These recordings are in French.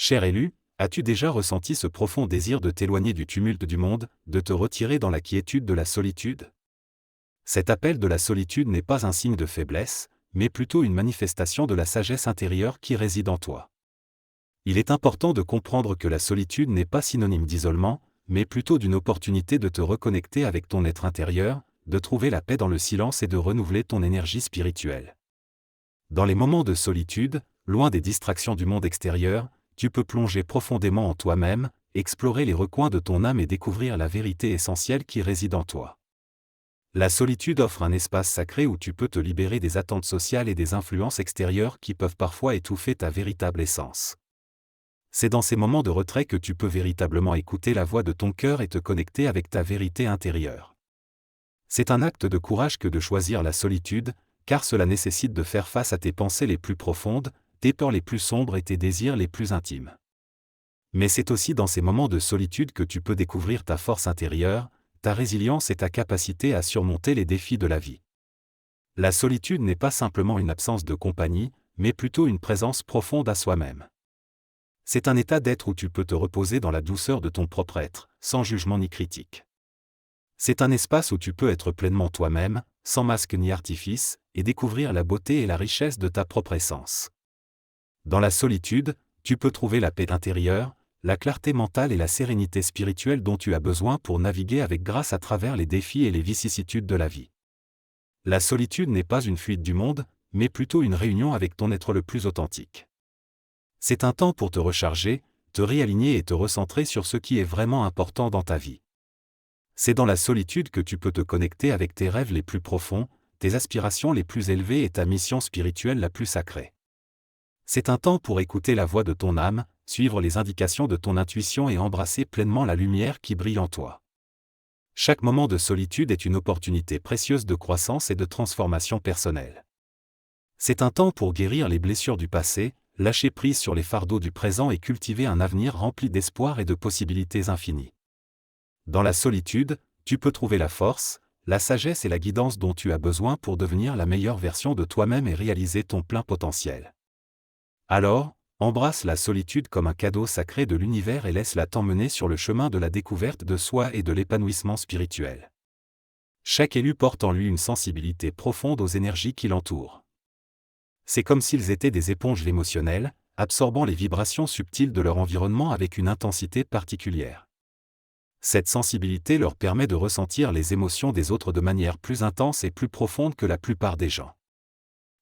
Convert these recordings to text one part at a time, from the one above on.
Cher élu, as-tu déjà ressenti ce profond désir de t'éloigner du tumulte du monde, de te retirer dans la quiétude de la solitude? Cet appel de la solitude n'est pas un signe de faiblesse, mais plutôt une manifestation de la sagesse intérieure qui réside en toi. Il est important de comprendre que la solitude n'est pas synonyme d'isolement, mais plutôt d'une opportunité de te reconnecter avec ton être intérieur, de trouver la paix dans le silence et de renouveler ton énergie spirituelle. Dans les moments de solitude, loin des distractions du monde extérieur, tu peux plonger profondément en toi-même, explorer les recoins de ton âme et découvrir la vérité essentielle qui réside en toi. La solitude offre un espace sacré où tu peux te libérer des attentes sociales et des influences extérieures qui peuvent parfois étouffer ta véritable essence. C'est dans ces moments de retrait que tu peux véritablement écouter la voix de ton cœur et te connecter avec ta vérité intérieure. C'est un acte de courage que de choisir la solitude, car cela nécessite de faire face à tes pensées les plus profondes, tes peurs les plus sombres et tes désirs les plus intimes. Mais c'est aussi dans ces moments de solitude que tu peux découvrir ta force intérieure, ta résilience et ta capacité à surmonter les défis de la vie. La solitude n'est pas simplement une absence de compagnie, mais plutôt une présence profonde à soi-même. C'est un état d'être où tu peux te reposer dans la douceur de ton propre être, sans jugement ni critique. C'est un espace où tu peux être pleinement toi-même, sans masque ni artifice, et découvrir la beauté et la richesse de ta propre essence. Dans la solitude, tu peux trouver la paix intérieure, la clarté mentale et la sérénité spirituelle dont tu as besoin pour naviguer avec grâce à travers les défis et les vicissitudes de la vie. La solitude n'est pas une fuite du monde, mais plutôt une réunion avec ton être le plus authentique. C'est un temps pour te recharger, te réaligner et te recentrer sur ce qui est vraiment important dans ta vie. C'est dans la solitude que tu peux te connecter avec tes rêves les plus profonds, tes aspirations les plus élevées et ta mission spirituelle la plus sacrée. C'est un temps pour écouter la voix de ton âme, suivre les indications de ton intuition et embrasser pleinement la lumière qui brille en toi. Chaque moment de solitude est une opportunité précieuse de croissance et de transformation personnelle. C'est un temps pour guérir les blessures du passé, lâcher prise sur les fardeaux du présent et cultiver un avenir rempli d'espoir et de possibilités infinies. Dans la solitude, tu peux trouver la force, la sagesse et la guidance dont tu as besoin pour devenir la meilleure version de toi-même et réaliser ton plein potentiel. Alors, embrasse la solitude comme un cadeau sacré de l'univers et laisse-la t'emmener sur le chemin de la découverte de soi et de l'épanouissement spirituel. Chaque élu porte en lui une sensibilité profonde aux énergies qui l'entourent. C'est comme s'ils étaient des éponges émotionnelles, absorbant les vibrations subtiles de leur environnement avec une intensité particulière. Cette sensibilité leur permet de ressentir les émotions des autres de manière plus intense et plus profonde que la plupart des gens.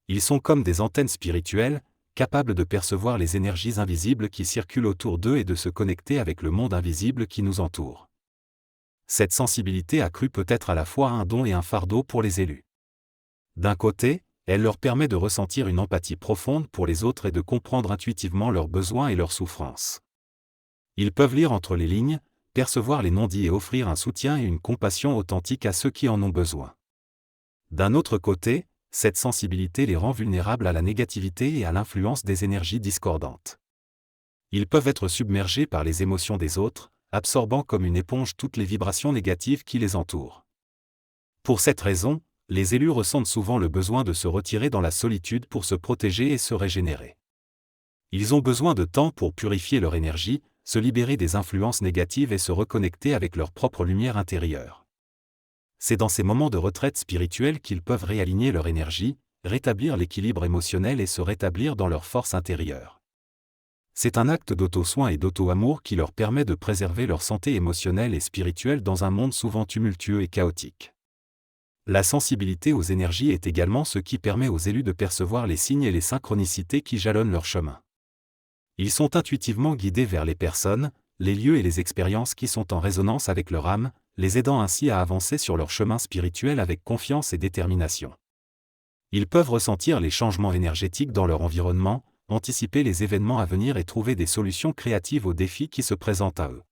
Ils sont comme des antennes spirituelles, capables de percevoir les énergies invisibles qui circulent autour d'eux et de se connecter avec le monde invisible qui nous entoure. Cette sensibilité accrue peut être à la fois un don et un fardeau pour les élus. D'un côté, elle leur permet de ressentir une empathie profonde pour les autres et de comprendre intuitivement leurs besoins et leurs souffrances. Ils peuvent lire entre les lignes, percevoir les non-dits et offrir un soutien et une compassion authentique à ceux qui en ont besoin. D'un autre côté, cette sensibilité les rend vulnérables à la négativité et à l'influence des énergies discordantes. Ils peuvent être submergés par les émotions des autres, absorbant comme une éponge toutes les vibrations négatives qui les entourent. Pour cette raison, les élus ressentent souvent le besoin de se retirer dans la solitude pour se protéger et se régénérer. Ils ont besoin de temps pour purifier leur énergie, se libérer des influences négatives et se reconnecter avec leur propre lumière intérieure. C'est dans ces moments de retraite spirituelle qu'ils peuvent réaligner leur énergie, rétablir l'équilibre émotionnel et se rétablir dans leur force intérieure. C'est un acte d'auto-soin et d'auto-amour qui leur permet de préserver leur santé émotionnelle et spirituelle dans un monde souvent tumultueux et chaotique. La sensibilité aux énergies est également ce qui permet aux élus de percevoir les signes et les synchronicités qui jalonnent leur chemin. Ils sont intuitivement guidés vers les personnes, les lieux et les expériences qui sont en résonance avec leur âme, les aidant ainsi à avancer sur leur chemin spirituel avec confiance et détermination. Ils peuvent ressentir les changements énergétiques dans leur environnement, anticiper les événements à venir et trouver des solutions créatives aux défis qui se présentent à eux.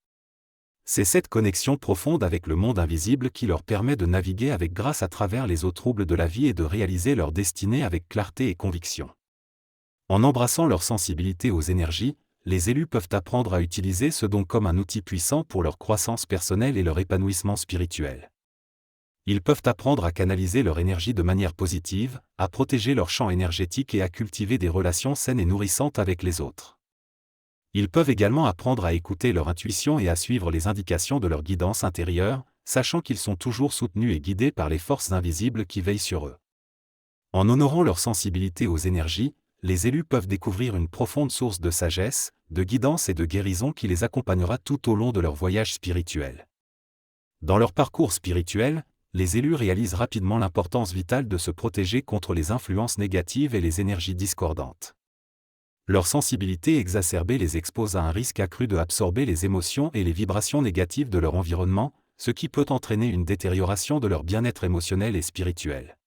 C'est cette connexion profonde avec le monde invisible qui leur permet de naviguer avec grâce à travers les eaux troubles de la vie et de réaliser leur destinée avec clarté et conviction. En embrassant leur sensibilité aux énergies, les élus peuvent apprendre à utiliser ce don comme un outil puissant pour leur croissance personnelle et leur épanouissement spirituel. Ils peuvent apprendre à canaliser leur énergie de manière positive, à protéger leur champ énergétique et à cultiver des relations saines et nourrissantes avec les autres. Ils peuvent également apprendre à écouter leur intuition et à suivre les indications de leur guidance intérieure, sachant qu'ils sont toujours soutenus et guidés par les forces invisibles qui veillent sur eux. En honorant leur sensibilité aux énergies, les élus peuvent découvrir une profonde source de sagesse, de guidance et de guérison qui les accompagnera tout au long de leur voyage spirituel. Dans leur parcours spirituel, les élus réalisent rapidement l'importance vitale de se protéger contre les influences négatives et les énergies discordantes. Leur sensibilité exacerbée les expose à un risque accru de absorber les émotions et les vibrations négatives de leur environnement, ce qui peut entraîner une détérioration de leur bien-être émotionnel et spirituel.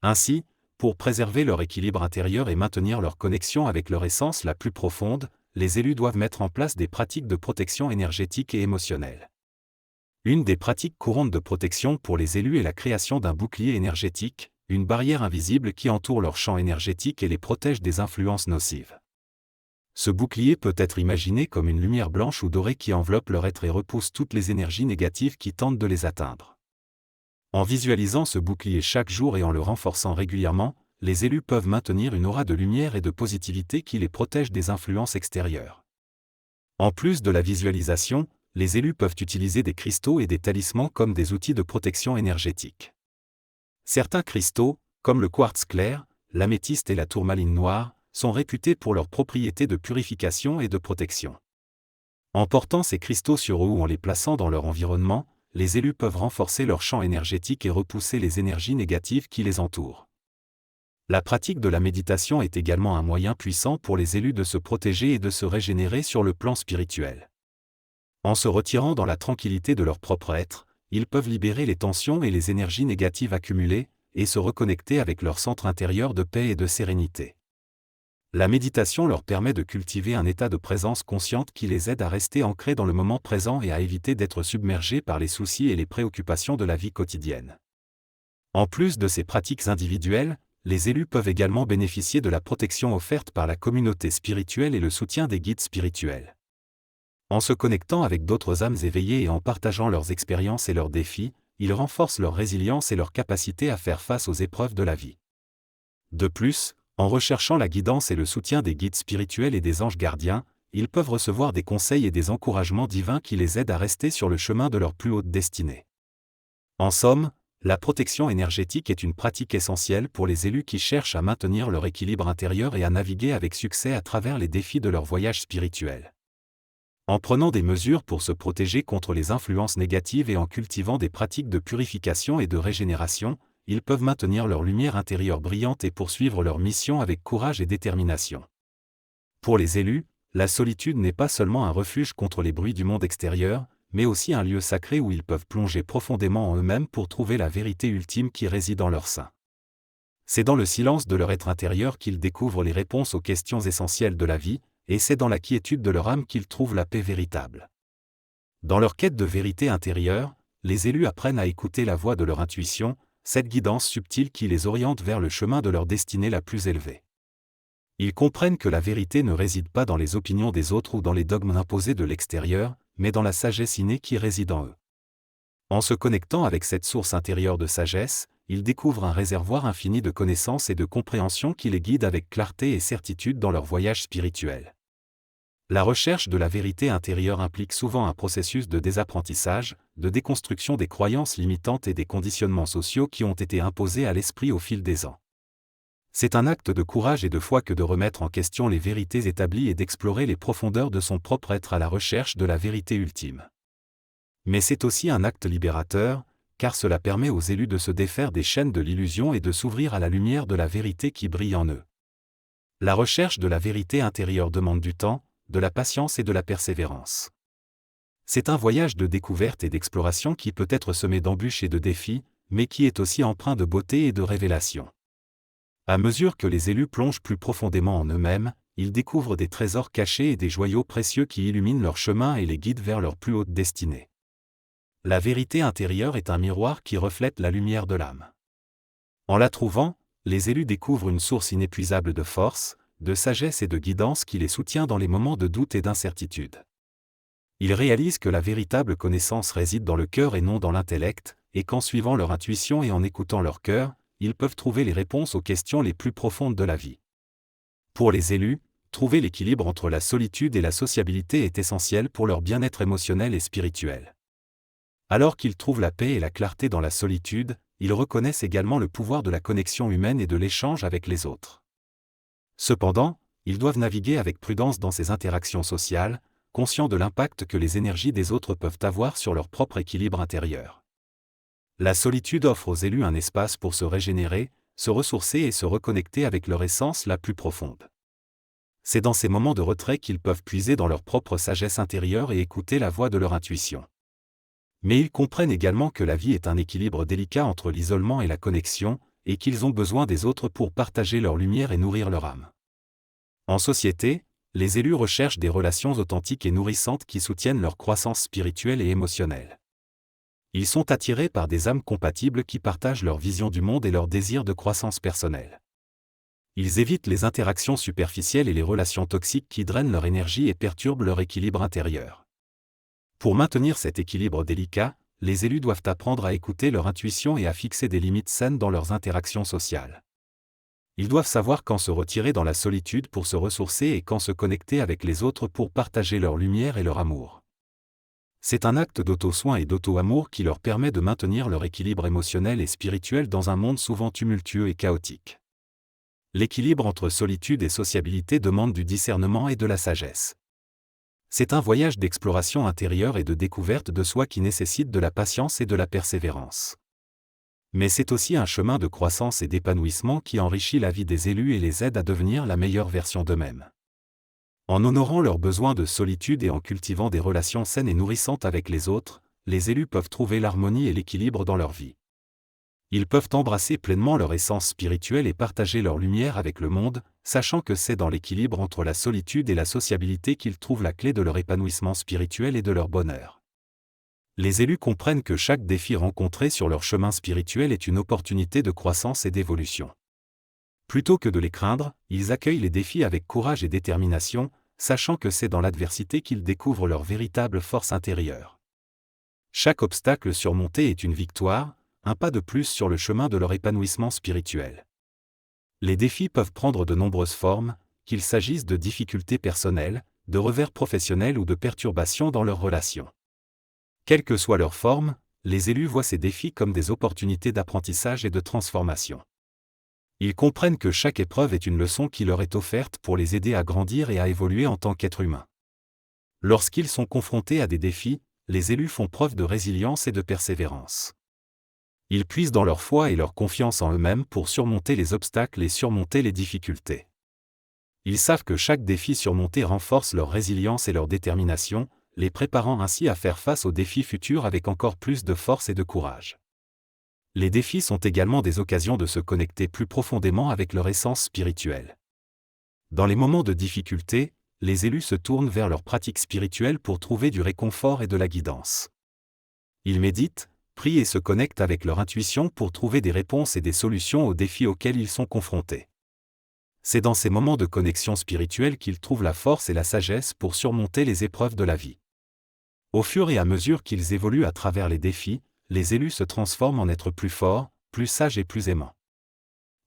Ainsi, pour préserver leur équilibre intérieur et maintenir leur connexion avec leur essence la plus profonde, les élus doivent mettre en place des pratiques de protection énergétique et émotionnelle. Une des pratiques courantes de protection pour les élus est la création d'un bouclier énergétique, une barrière invisible qui entoure leur champ énergétique et les protège des influences nocives. Ce bouclier peut être imaginé comme une lumière blanche ou dorée qui enveloppe leur être et repousse toutes les énergies négatives qui tentent de les atteindre. En visualisant ce bouclier chaque jour et en le renforçant régulièrement, les élus peuvent maintenir une aura de lumière et de positivité qui les protège des influences extérieures. En plus de la visualisation, les élus peuvent utiliser des cristaux et des talismans comme des outils de protection énergétique. Certains cristaux, comme le quartz clair, l'améthyste et la tourmaline noire, sont réputés pour leurs propriétés de purification et de protection. En portant ces cristaux sur eux ou en les plaçant dans leur environnement, les élus peuvent renforcer leur champ énergétique et repousser les énergies négatives qui les entourent. La pratique de la méditation est également un moyen puissant pour les élus de se protéger et de se régénérer sur le plan spirituel. En se retirant dans la tranquillité de leur propre être, ils peuvent libérer les tensions et les énergies négatives accumulées, et se reconnecter avec leur centre intérieur de paix et de sérénité. La méditation leur permet de cultiver un état de présence consciente qui les aide à rester ancrés dans le moment présent et à éviter d'être submergés par les soucis et les préoccupations de la vie quotidienne. En plus de ces pratiques individuelles, les élus peuvent également bénéficier de la protection offerte par la communauté spirituelle et le soutien des guides spirituels. En se connectant avec d'autres âmes éveillées et en partageant leurs expériences et leurs défis, ils renforcent leur résilience et leur capacité à faire face aux épreuves de la vie. De plus, en recherchant la guidance et le soutien des guides spirituels et des anges gardiens, ils peuvent recevoir des conseils et des encouragements divins qui les aident à rester sur le chemin de leur plus haute destinée. En somme, la protection énergétique est une pratique essentielle pour les élus qui cherchent à maintenir leur équilibre intérieur et à naviguer avec succès à travers les défis de leur voyage spirituel. En prenant des mesures pour se protéger contre les influences négatives et en cultivant des pratiques de purification et de régénération, ils peuvent maintenir leur lumière intérieure brillante et poursuivre leur mission avec courage et détermination. Pour les élus, la solitude n'est pas seulement un refuge contre les bruits du monde extérieur, mais aussi un lieu sacré où ils peuvent plonger profondément en eux-mêmes pour trouver la vérité ultime qui réside en leur sein. C'est dans le silence de leur être intérieur qu'ils découvrent les réponses aux questions essentielles de la vie, et c'est dans la quiétude de leur âme qu'ils trouvent la paix véritable. Dans leur quête de vérité intérieure, les élus apprennent à écouter la voix de leur intuition, cette guidance subtile qui les oriente vers le chemin de leur destinée la plus élevée. Ils comprennent que la vérité ne réside pas dans les opinions des autres ou dans les dogmes imposés de l'extérieur, mais dans la sagesse innée qui réside en eux. En se connectant avec cette source intérieure de sagesse, ils découvrent un réservoir infini de connaissances et de compréhension qui les guide avec clarté et certitude dans leur voyage spirituel. La recherche de la vérité intérieure implique souvent un processus de désapprentissage, de déconstruction des croyances limitantes et des conditionnements sociaux qui ont été imposés à l'esprit au fil des ans. C'est un acte de courage et de foi que de remettre en question les vérités établies et d'explorer les profondeurs de son propre être à la recherche de la vérité ultime. Mais c'est aussi un acte libérateur, car cela permet aux élus de se défaire des chaînes de l'illusion et de s'ouvrir à la lumière de la vérité qui brille en eux. La recherche de la vérité intérieure demande du temps, de la patience et de la persévérance. C'est un voyage de découverte et d'exploration qui peut être semé d'embûches et de défis, mais qui est aussi empreint de beauté et de révélation. À mesure que les élus plongent plus profondément en eux-mêmes, ils découvrent des trésors cachés et des joyaux précieux qui illuminent leur chemin et les guident vers leur plus haute destinée. La vérité intérieure est un miroir qui reflète la lumière de l'âme. En la trouvant, les élus découvrent une source inépuisable de force, de sagesse et de guidance qui les soutient dans les moments de doute et d'incertitude. Ils réalisent que la véritable connaissance réside dans le cœur et non dans l'intellect, et qu'en suivant leur intuition et en écoutant leur cœur, ils peuvent trouver les réponses aux questions les plus profondes de la vie. Pour les élus, trouver l'équilibre entre la solitude et la sociabilité est essentiel pour leur bien-être émotionnel et spirituel. Alors qu'ils trouvent la paix et la clarté dans la solitude, ils reconnaissent également le pouvoir de la connexion humaine et de l'échange avec les autres. Cependant, ils doivent naviguer avec prudence dans ces interactions sociales, conscients de l'impact que les énergies des autres peuvent avoir sur leur propre équilibre intérieur. La solitude offre aux élus un espace pour se régénérer, se ressourcer et se reconnecter avec leur essence la plus profonde. C'est dans ces moments de retrait qu'ils peuvent puiser dans leur propre sagesse intérieure et écouter la voix de leur intuition. Mais ils comprennent également que la vie est un équilibre délicat entre l'isolement et la connexion, et qu'ils ont besoin des autres pour partager leur lumière et nourrir leur âme. En société, les élus recherchent des relations authentiques et nourrissantes qui soutiennent leur croissance spirituelle et émotionnelle. Ils sont attirés par des âmes compatibles qui partagent leur vision du monde et leur désir de croissance personnelle. Ils évitent les interactions superficielles et les relations toxiques qui drainent leur énergie et perturbent leur équilibre intérieur. Pour maintenir cet équilibre délicat, les élus doivent apprendre à écouter leur intuition et à fixer des limites saines dans leurs interactions sociales. Ils doivent savoir quand se retirer dans la solitude pour se ressourcer et quand se connecter avec les autres pour partager leur lumière et leur amour. C'est un acte d'auto-soin et d'auto-amour qui leur permet de maintenir leur équilibre émotionnel et spirituel dans un monde souvent tumultueux et chaotique. L'équilibre entre solitude et sociabilité demande du discernement et de la sagesse. C'est un voyage d'exploration intérieure et de découverte de soi qui nécessite de la patience et de la persévérance. Mais c'est aussi un chemin de croissance et d'épanouissement qui enrichit la vie des élus et les aide à devenir la meilleure version d'eux-mêmes. En honorant leurs besoins de solitude et en cultivant des relations saines et nourrissantes avec les autres, les élus peuvent trouver l'harmonie et l'équilibre dans leur vie. Ils peuvent embrasser pleinement leur essence spirituelle et partager leur lumière avec le monde, sachant que c'est dans l'équilibre entre la solitude et la sociabilité qu'ils trouvent la clé de leur épanouissement spirituel et de leur bonheur. Les élus comprennent que chaque défi rencontré sur leur chemin spirituel est une opportunité de croissance et d'évolution. Plutôt que de les craindre, ils accueillent les défis avec courage et détermination, sachant que c'est dans l'adversité qu'ils découvrent leur véritable force intérieure. Chaque obstacle surmonté est une victoire, un pas de plus sur le chemin de leur épanouissement spirituel. Les défis peuvent prendre de nombreuses formes, qu'il s'agisse de difficultés personnelles, de revers professionnels ou de perturbations dans leurs relations. Quelle que soit leur forme, les élus voient ces défis comme des opportunités d'apprentissage et de transformation. Ils comprennent que chaque épreuve est une leçon qui leur est offerte pour les aider à grandir et à évoluer en tant qu'êtres humains. Lorsqu'ils sont confrontés à des défis, les élus font preuve de résilience et de persévérance. Ils puisent dans leur foi et leur confiance en eux-mêmes pour surmonter les obstacles et surmonter les difficultés. Ils savent que chaque défi surmonté renforce leur résilience et leur détermination, les préparant ainsi à faire face aux défis futurs avec encore plus de force et de courage. Les défis sont également des occasions de se connecter plus profondément avec leur essence spirituelle. Dans les moments de difficulté, les élus se tournent vers leurs pratiques spirituelles pour trouver du réconfort et de la guidance. Ils méditent, prient et se connectent avec leur intuition pour trouver des réponses et des solutions aux défis auxquels ils sont confrontés. C'est dans ces moments de connexion spirituelle qu'ils trouvent la force et la sagesse pour surmonter les épreuves de la vie. Au fur et à mesure qu'ils évoluent à travers les défis, les élus se transforment en êtres plus forts, plus sages et plus aimants.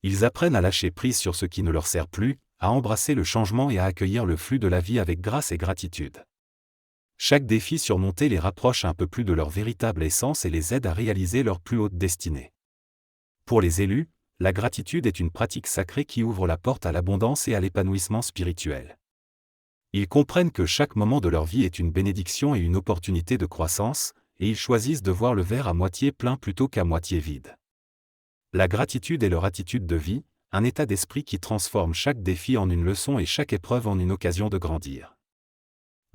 Ils apprennent à lâcher prise sur ce qui ne leur sert plus, à embrasser le changement et à accueillir le flux de la vie avec grâce et gratitude. Chaque défi surmonté les rapproche un peu plus de leur véritable essence et les aide à réaliser leur plus haute destinée. Pour les élus, la gratitude est une pratique sacrée qui ouvre la porte à l'abondance et à l'épanouissement spirituel. Ils comprennent que chaque moment de leur vie est une bénédiction et une opportunité de croissance, et ils choisissent de voir le verre à moitié plein plutôt qu'à moitié vide. La gratitude est leur attitude de vie, un état d'esprit qui transforme chaque défi en une leçon et chaque épreuve en une occasion de grandir.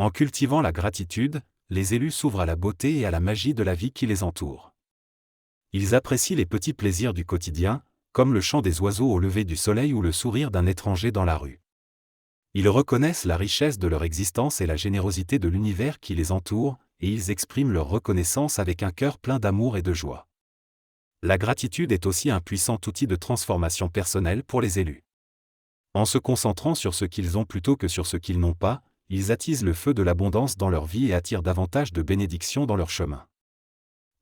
En cultivant la gratitude, les élus s'ouvrent à la beauté et à la magie de la vie qui les entoure. Ils apprécient les petits plaisirs du quotidien, comme le chant des oiseaux au lever du soleil ou le sourire d'un étranger dans la rue. Ils reconnaissent la richesse de leur existence et la générosité de l'univers qui les entoure, et ils expriment leur reconnaissance avec un cœur plein d'amour et de joie. La gratitude est aussi un puissant outil de transformation personnelle pour les élus. En se concentrant sur ce qu'ils ont plutôt que sur ce qu'ils n'ont pas, ils attisent le feu de l'abondance dans leur vie et attirent davantage de bénédictions dans leur chemin.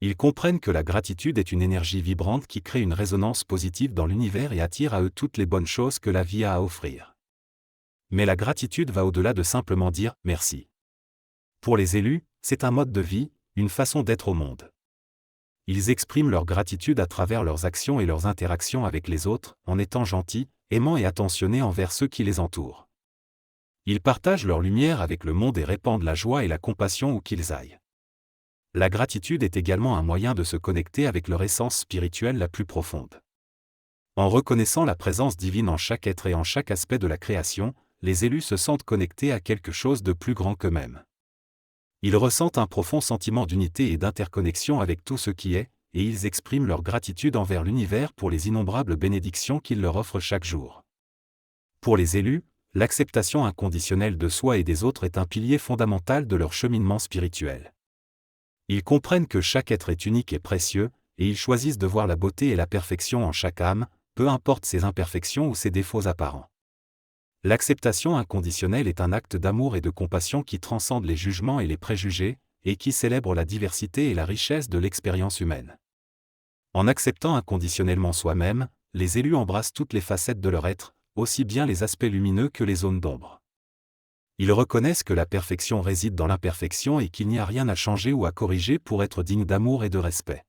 Ils comprennent que la gratitude est une énergie vibrante qui crée une résonance positive dans l'univers et attire à eux toutes les bonnes choses que la vie a à offrir. Mais la gratitude va au-delà de simplement dire « merci ». Pour les élus, c'est un mode de vie, une façon d'être au monde. Ils expriment leur gratitude à travers leurs actions et leurs interactions avec les autres, en étant gentils, aimants et attentionnés envers ceux qui les entourent. Ils partagent leur lumière avec le monde et répandent la joie et la compassion où qu'ils aillent. La gratitude est également un moyen de se connecter avec leur essence spirituelle la plus profonde. En reconnaissant la présence divine en chaque être et en chaque aspect de la création, les élus se sentent connectés à quelque chose de plus grand qu'eux-mêmes. Ils ressentent un profond sentiment d'unité et d'interconnexion avec tout ce qui est, et ils expriment leur gratitude envers l'univers pour les innombrables bénédictions qu'il leur offre chaque jour. Pour les élus, l'acceptation inconditionnelle de soi et des autres est un pilier fondamental de leur cheminement spirituel. Ils comprennent que chaque être est unique et précieux, et ils choisissent de voir la beauté et la perfection en chaque âme, peu importe ses imperfections ou ses défauts apparents. L'acceptation inconditionnelle est un acte d'amour et de compassion qui transcende les jugements et les préjugés, et qui célèbre la diversité et la richesse de l'expérience humaine. En acceptant inconditionnellement soi-même, les élus embrassent toutes les facettes de leur être, aussi bien les aspects lumineux que les zones d'ombre. Ils reconnaissent que la perfection réside dans l'imperfection et qu'il n'y a rien à changer ou à corriger pour être digne d'amour et de respect.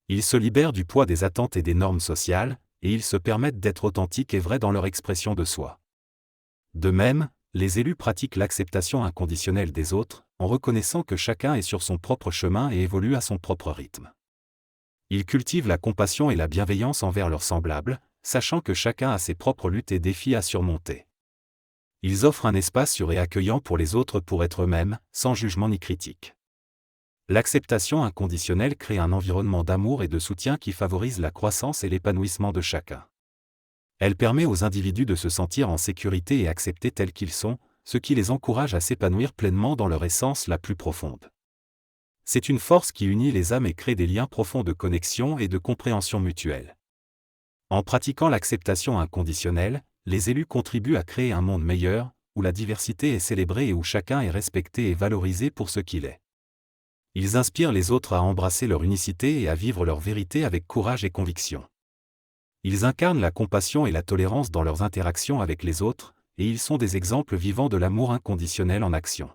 Ils se libèrent du poids des attentes et des normes sociales, et ils se permettent d'être authentiques et vrais dans leur expression de soi. De même, les élus pratiquent l'acceptation inconditionnelle des autres, en reconnaissant que chacun est sur son propre chemin et évolue à son propre rythme. Ils cultivent la compassion et la bienveillance envers leurs semblables, sachant que chacun a ses propres luttes et défis à surmonter. Ils offrent un espace sûr et accueillant pour les autres pour être eux-mêmes, sans jugement ni critique. L'acceptation inconditionnelle crée un environnement d'amour et de soutien qui favorise la croissance et l'épanouissement de chacun. Elle permet aux individus de se sentir en sécurité et acceptés tels qu'ils sont, ce qui les encourage à s'épanouir pleinement dans leur essence la plus profonde. C'est une force qui unit les âmes et crée des liens profonds de connexion et de compréhension mutuelle. En pratiquant l'acceptation inconditionnelle, les élus contribuent à créer un monde meilleur, où la diversité est célébrée et où chacun est respecté et valorisé pour ce qu'il est. Ils inspirent les autres à embrasser leur unicité et à vivre leur vérité avec courage et conviction. Ils incarnent la compassion et la tolérance dans leurs interactions avec les autres, et ils sont des exemples vivants de l'amour inconditionnel en action.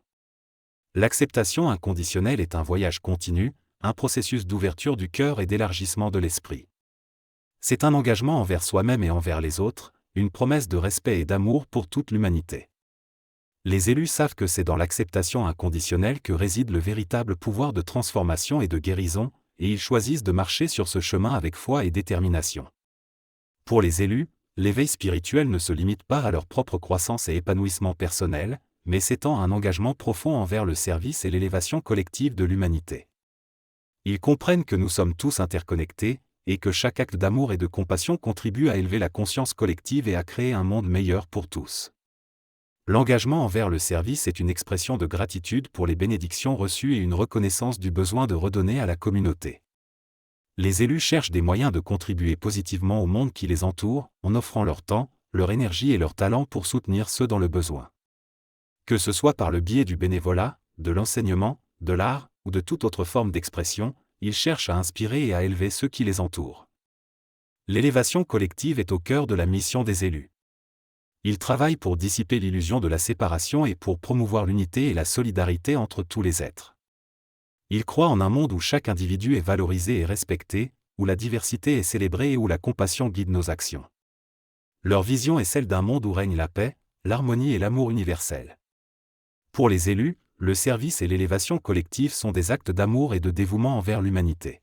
L'acceptation inconditionnelle est un voyage continu, un processus d'ouverture du cœur et d'élargissement de l'esprit. C'est un engagement envers soi-même et envers les autres, une promesse de respect et d'amour pour toute l'humanité. Les élus savent que c'est dans l'acceptation inconditionnelle que réside le véritable pouvoir de transformation et de guérison, et ils choisissent de marcher sur ce chemin avec foi et détermination. Pour les élus, l'éveil spirituel ne se limite pas à leur propre croissance et épanouissement personnel, mais s'étend à un engagement profond envers le service et l'élévation collective de l'humanité. Ils comprennent que nous sommes tous interconnectés, et que chaque acte d'amour et de compassion contribue à élever la conscience collective et à créer un monde meilleur pour tous. L'engagement envers le service est une expression de gratitude pour les bénédictions reçues et une reconnaissance du besoin de redonner à la communauté. Les élus cherchent des moyens de contribuer positivement au monde qui les entoure, en offrant leur temps, leur énergie et leur talent pour soutenir ceux dans le besoin. Que ce soit par le biais du bénévolat, de l'enseignement, de l'art, ou de toute autre forme d'expression, ils cherchent à inspirer et à élever ceux qui les entourent. L'élévation collective est au cœur de la mission des élus. Ils travaillent pour dissiper l'illusion de la séparation et pour promouvoir l'unité et la solidarité entre tous les êtres. Ils croient en un monde où chaque individu est valorisé et respecté, où la diversité est célébrée et où la compassion guide nos actions. Leur vision est celle d'un monde où règne la paix, l'harmonie et l'amour universel. Pour les élus, le service et l'élévation collective sont des actes d'amour et de dévouement envers l'humanité.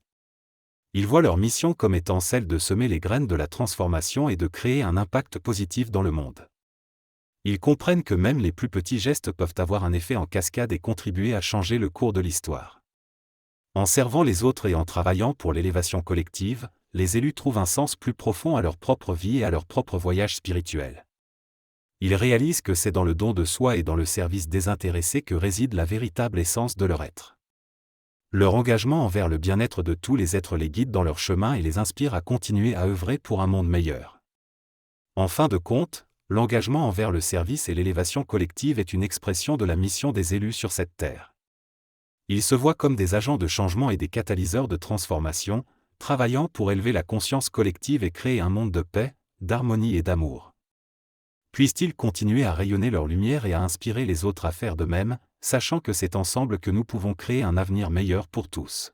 Ils voient leur mission comme étant celle de semer les graines de la transformation et de créer un impact positif dans le monde. Ils comprennent que même les plus petits gestes peuvent avoir un effet en cascade et contribuer à changer le cours de l'histoire. En servant les autres et en travaillant pour l'élévation collective, les élus trouvent un sens plus profond à leur propre vie et à leur propre voyage spirituel. Ils réalisent que c'est dans le don de soi et dans le service désintéressé que réside la véritable essence de leur être. Leur engagement envers le bien-être de tous les êtres les guide dans leur chemin et les inspire à continuer à œuvrer pour un monde meilleur. En fin de compte, l'engagement envers le service et l'élévation collective est une expression de la mission des élus sur cette terre. Ils se voient comme des agents de changement et des catalyseurs de transformation, travaillant pour élever la conscience collective et créer un monde de paix, d'harmonie et d'amour. Puissent-ils continuer à rayonner leur lumière et à inspirer les autres à faire de même, sachant que c'est ensemble que nous pouvons créer un avenir meilleur pour tous.